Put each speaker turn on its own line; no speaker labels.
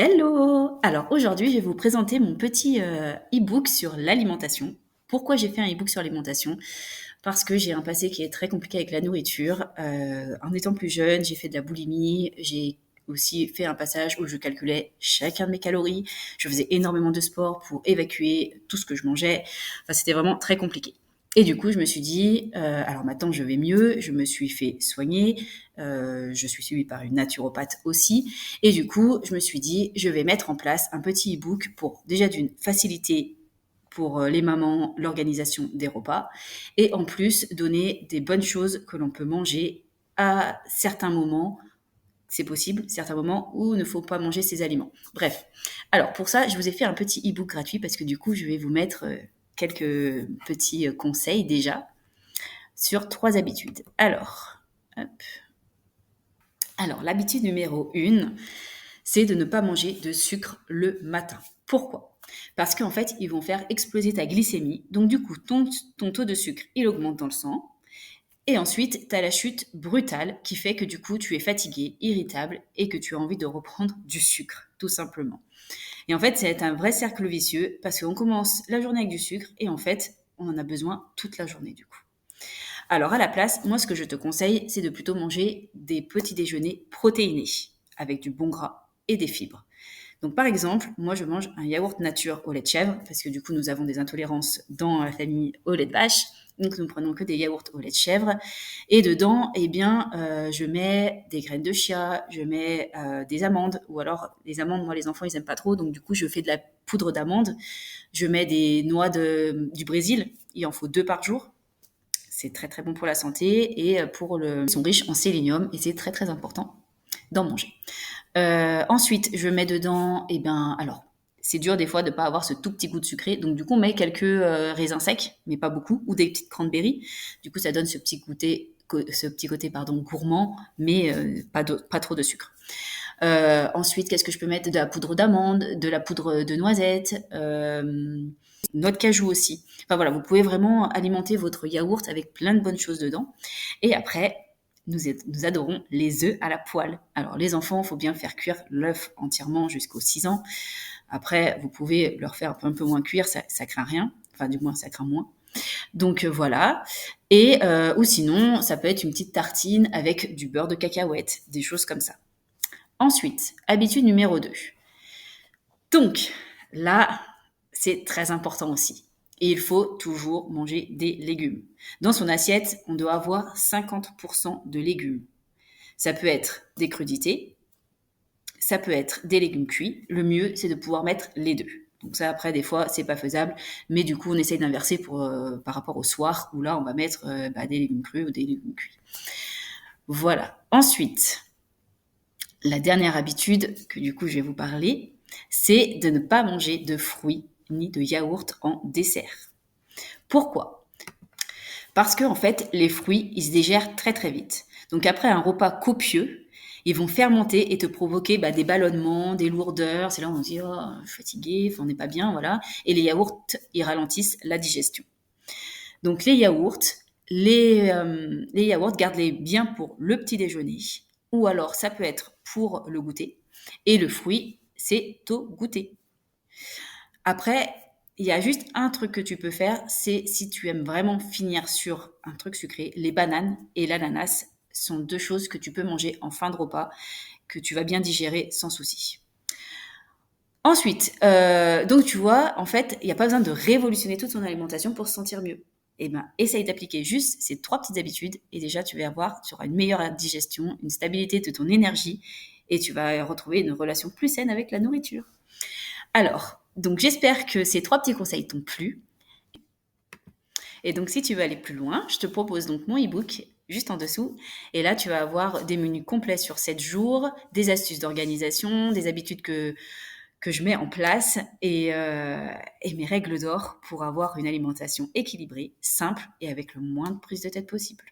Hello! Alors aujourd'hui, je vais vous présenter mon petit e-book sur l'alimentation. Pourquoi j'ai fait un e-book sur l'alimentation? Parce que j'ai un passé qui est très compliqué avec la nourriture. En étant plus jeune, j'ai fait de la boulimie. J'ai aussi fait un passage où je calculais chacun de mes calories. Je faisais énormément de sport pour évacuer tout ce que je mangeais. Enfin, c'était vraiment très compliqué. Et du coup, je me suis dit, alors maintenant je vais mieux, je me suis fait soigner, je suis suivie par une naturopathe aussi, et du coup, je me suis dit, je vais mettre en place un petit e-book pour déjà d'une facilité pour les mamans l'organisation des repas, et en plus donner des bonnes choses que l'on peut manger à certains moments. C'est possible, certains moments où il ne faut pas manger ces aliments. Bref. Alors, pour ça, je vous ai fait un petit e-book gratuit parce que du coup, je vais vous mettre quelques petits conseils déjà sur 3 habitudes. Alors, hop. Alors, l'habitude numéro 1, c'est de ne pas manger de sucre le matin. Pourquoi? Parce qu'en fait, ils vont faire exploser ta glycémie. Donc, du coup, ton taux de sucre, il augmente dans le sang. Et ensuite, tu as la chute brutale qui fait que du coup, tu es fatigué, irritable et que tu as envie de reprendre du sucre, tout simplement. Et en fait, c'est un vrai cercle vicieux parce qu'on commence la journée avec du sucre et en fait, on en a besoin toute la journée du coup. Alors à la place, moi ce que je te conseille, c'est de plutôt manger des petits déjeuners protéinés avec du bon gras et des fibres. Donc par exemple, moi je mange un yaourt nature au lait de chèvre parce que du coup nous avons des intolérances dans la famille au lait de vache. Donc nous prenons que des yaourts au lait de chèvre et dedans, eh bien, je mets des graines de chia, je mets des amandes ou alors les amandes, moi les enfants ils aiment pas trop, donc du coup je fais de la poudre d'amande. Je mets des noix du Brésil, il en faut 2 par jour. C'est très très bon pour la santé et ils sont riches en sélénium et c'est très très important d'en manger. Ensuite, je mets dedans, eh ben, alors, c'est dur des fois de ne pas avoir ce tout petit goût de sucré, donc du coup, on met quelques raisins secs, mais pas beaucoup, ou des petites cranberries. Du coup, ça donne ce petit côté pardon, gourmand, mais pas trop de sucre. Ensuite, qu'est-ce que je peux mettre? De la poudre d'amande, de la poudre de noisette, noix de cajou aussi. Enfin voilà, vous pouvez vraiment alimenter votre yaourt avec plein de bonnes choses dedans. Et après, nous adorons les œufs à la poêle. Alors les enfants, il faut bien faire cuire l'œuf entièrement jusqu'aux 6 ans. Après, vous pouvez leur faire un peu moins cuire, ça craint rien. Enfin, du moins, ça craint moins. Donc voilà. Et ou sinon, ça peut être une petite tartine avec du beurre de cacahuète, des choses comme ça. Ensuite, habitude numéro 2. Donc, là, c'est très important aussi. Et il faut toujours manger des légumes. Dans son assiette, on doit avoir 50% de légumes. Ça peut être des crudités, ça peut être des légumes cuits. Le mieux, c'est de pouvoir mettre les deux. Donc ça, après, des fois, c'est pas faisable, mais du coup, on essaye d'inverser par rapport au soir, où là, on va mettre des légumes crus ou des légumes cuits. Voilà. Ensuite, la dernière habitude que du coup je vais vous parler, c'est de ne pas manger de fruits ni de yaourt en dessert. Pourquoi? Parce que en fait, les fruits, ils se digèrent très très vite. Donc après un repas copieux, ils vont fermenter et te provoquer des ballonnements, des lourdeurs. C'est là où on se dit, oh, je suis fatigué, on n'est pas bien, voilà. Et les yaourts, ils ralentissent la digestion. Donc les yaourts, gardez-les bien pour le petit déjeuner, ou alors ça peut être pour le goûter. Et le fruit, c'est au goûter. Après, il y a juste un truc que tu peux faire, c'est si tu aimes vraiment finir sur un truc sucré, les bananes et l'ananas sont 2 choses que tu peux manger en fin de repas, que tu vas bien digérer sans souci. Ensuite, donc tu vois, en fait, il n'y a pas besoin de révolutionner toute son alimentation pour se sentir mieux. Eh ben, essaye d'appliquer juste ces 3 petites habitudes et déjà tu vas voir, tu auras une meilleure digestion, une stabilité de ton énergie et tu vas retrouver une relation plus saine avec la nourriture. Alors, donc j'espère que ces 3 petits conseils t'ont plu. Et donc si tu veux aller plus loin, je te propose donc mon e-book juste en dessous. Et là, tu vas avoir des menus complets sur 7 jours, des astuces d'organisation, des habitudes que je mets en place et mes règles d'or pour avoir une alimentation équilibrée, simple et avec le moins de prise de tête possible.